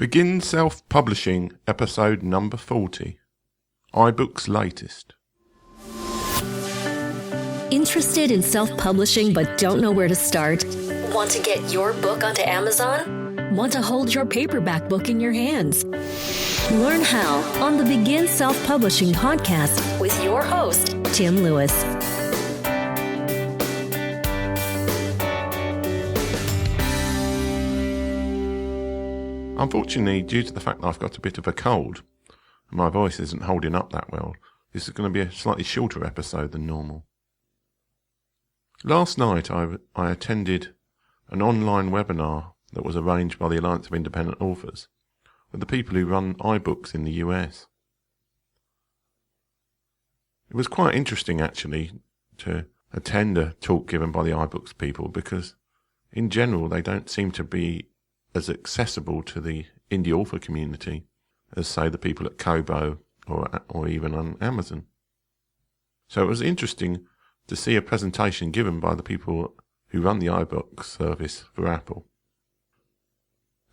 Begin Self-Publishing, episode number 40. iBooks latest. Interested in self-publishing but don't know where to start? Want to get your book onto Amazon? Want to hold your paperback book in your hands? Learn how on the Begin Self-Publishing podcast with your host, Tim Lewis. Unfortunately, due to the fact that I've got a bit of a cold, and my voice isn't holding up that well, this is going to be a slightly shorter episode than normal. Last night I attended an online webinar that was arranged by the Alliance of Independent Authors with the people who run iBooks in the US. It was quite interesting actually to attend a talk given by the iBooks people because in general they don't seem to be as accessible to the indie author community as, say, the people at Kobo or even on Amazon. So it was interesting to see a presentation given by the people who run the iBooks service for Apple.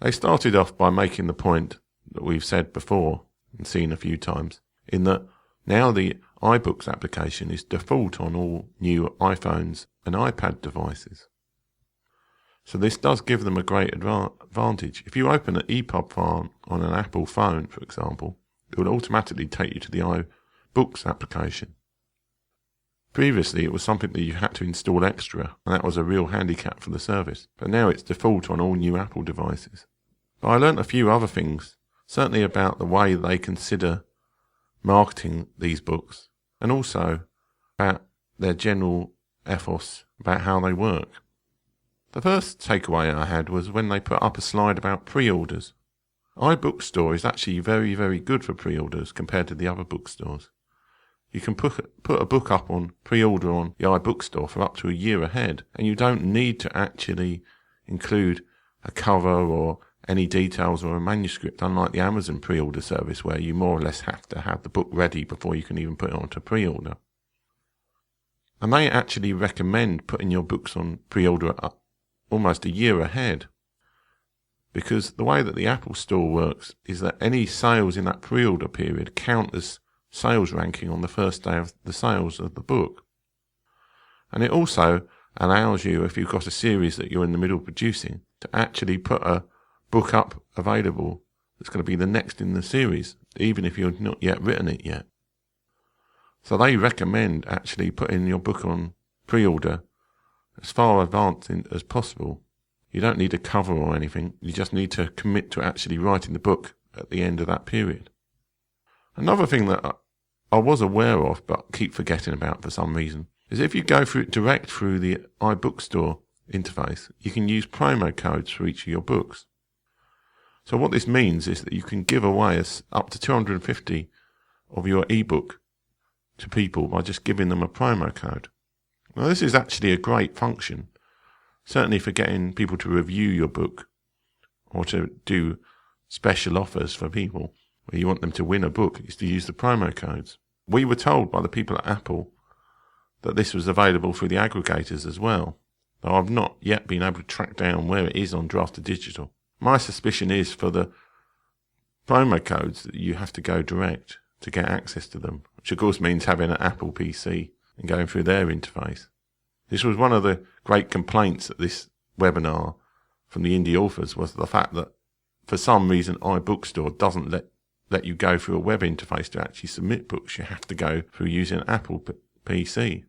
They started off by making the point that we've said before and seen a few times, in that now the iBooks application is default on all new iPhones and iPad devices. So this does give them a great advantage. If you open an EPUB file on an Apple phone, for example, it will automatically take you to the iBooks application. Previously, it was something that you had to install extra, and that was a real handicap for the service. But now it's default on all new Apple devices. But I learnt a few other things, certainly about the way they consider marketing these books, and also about their general ethos about how they work. The first takeaway I had was when they put up a slide about pre-orders. iBookstore is actually very, very good for pre-orders compared to the other bookstores. You can put a book up on pre-order on the iBookstore for up to a year ahead, and you don't need to actually include a cover or any details or a manuscript, unlike the Amazon pre-order service where you more or less have to have the book ready before you can even put it onto pre-order. And they actually recommend putting your books on pre-order almost a year ahead, because the way that the Apple Store works is that any sales in that pre-order period count as sales ranking on the first day of the sales of the book. And it also allows you, if you've got a series that you're in the middle of producing, to actually put a book up available that's going to be the next in the series, even if you've not yet written it yet. So they recommend actually putting your book on pre-order as far advanced as possible. You don't need a cover or anything. You just need to commit to actually writing the book at the end of that period. Another thing that I was aware of but keep forgetting about for some reason is if you go direct through the iBookstore interface, you can use promo codes for each of your books. So what this means is that you can give away up to 250 of your ebook to people by just giving them a promo code. Now, this is actually a great function, certainly for getting people to review your book or to do special offers for people where you want them to win a book, is to use the promo codes. We were told by the people at Apple that this was available through the aggregators as well, though I've not yet been able to track down where it is on Draft Digital. My suspicion is for the promo codes that you have to go direct to get access to them, which of course means having an Apple PC and going through their interface. This was one of the great complaints at this webinar from the indie authors, was the fact that for some reason iBookstore doesn't let you go through a web interface to actually submit books. You have to go through using an Apple PC.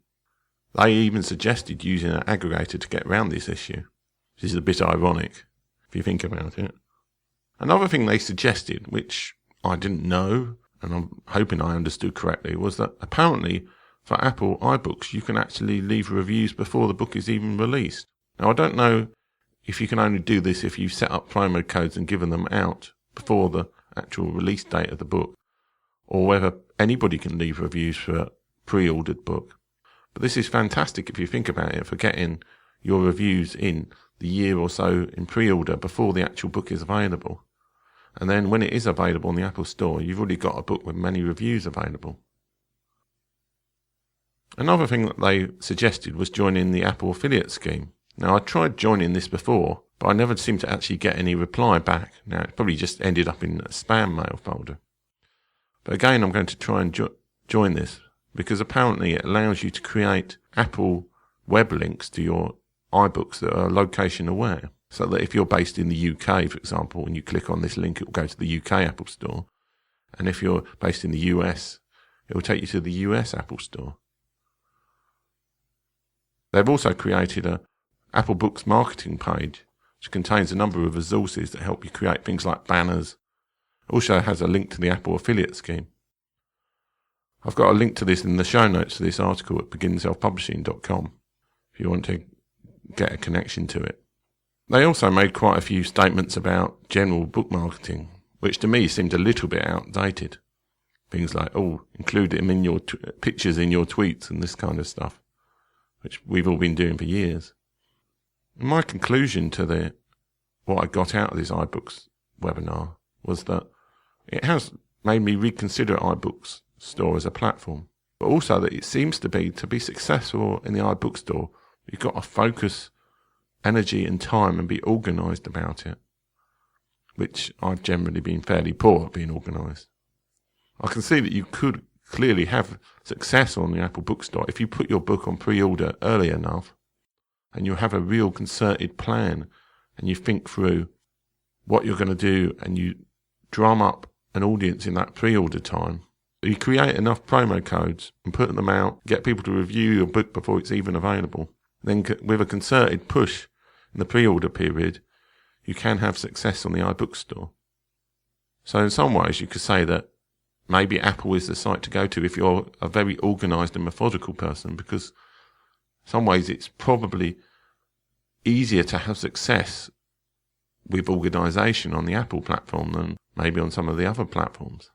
They even suggested using an aggregator to get around this issue, which is a bit ironic if you think about it. Another thing they suggested, which I didn't know, and I'm hoping I understood correctly, was that apparently for Apple iBooks, you can actually leave reviews before the book is even released. Now, I don't know if you can only do this if you've set up promo codes and given them out before the actual release date of the book, or whether anybody can leave reviews for a pre-ordered book. But this is fantastic if you think about it, for getting your reviews in the year or so in pre-order before the actual book is available. And then when it is available on the Apple Store, you've already got a book with many reviews available. Another thing that they suggested was joining the Apple affiliate scheme. Now, I tried joining this before, but I never seemed to actually get any reply back. Now, it probably just ended up in a spam mail folder. But again, I'm going to try and join this, because apparently it allows you to create Apple web links to your iBooks that are location aware. So that if you're based in the UK, for example, and you click on this link, it will go to the UK Apple Store. And if you're based in the US, it will take you to the US Apple Store. They've also created a Apple Books marketing page, which contains a number of resources that help you create things like banners. It also has a link to the Apple affiliate scheme. I've got a link to this in the show notes to this article at beginselfpublishing.com if you want to get a connection to it. They also made quite a few statements about general book marketing, which to me seemed a little bit outdated. Things like, include them in your pictures in your tweets and this kind of stuff, which we've all been doing for years. And my conclusion to what I got out of this iBooks webinar was that it has made me reconsider iBooks store as a platform, but also that it seems to be successful in the iBook store, you've got to focus energy and time and be organised about it, which I've generally been fairly poor at being organised. I can see that you could clearly have success on the Apple Bookstore if you put your book on pre-order early enough and you have a real concerted plan and you think through what you're going to do and you drum up an audience in that pre-order time. You create enough promo codes and put them out, get people to review your book before it's even available. Then with a concerted push in the pre-order period, you can have success on the iBook store. So in some ways you could say that maybe Apple is the site to go to if you're a very organised and methodical person, because in some ways it's probably easier to have success with organisation on the Apple platform than maybe on some of the other platforms.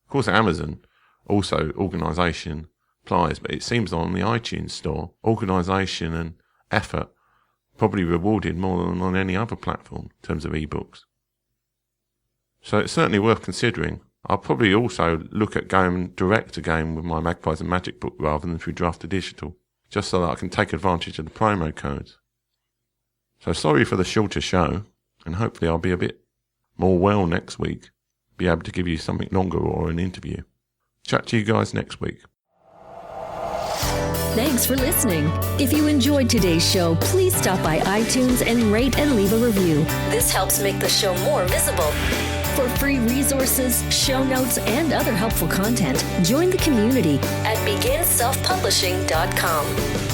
Of course, Amazon, also organisation applies, but it seems on the iTunes store, organisation and effort probably rewarded more than on any other platform in terms of ebooks. So it's certainly worth considering. I'll probably also look at going direct again with my Magpies and Magic book rather than through Draft to Digital, just so that I can take advantage of the promo codes. So sorry for the shorter show, and hopefully I'll be a bit more well next week, be able to give you something longer or an interview. Chat to you guys next week. Thanks for listening. If you enjoyed today's show, please stop by iTunes and rate and leave a review. This helps make the show more visible. For free resources, show notes, and other helpful content, join the community at beginselfpublishing.com.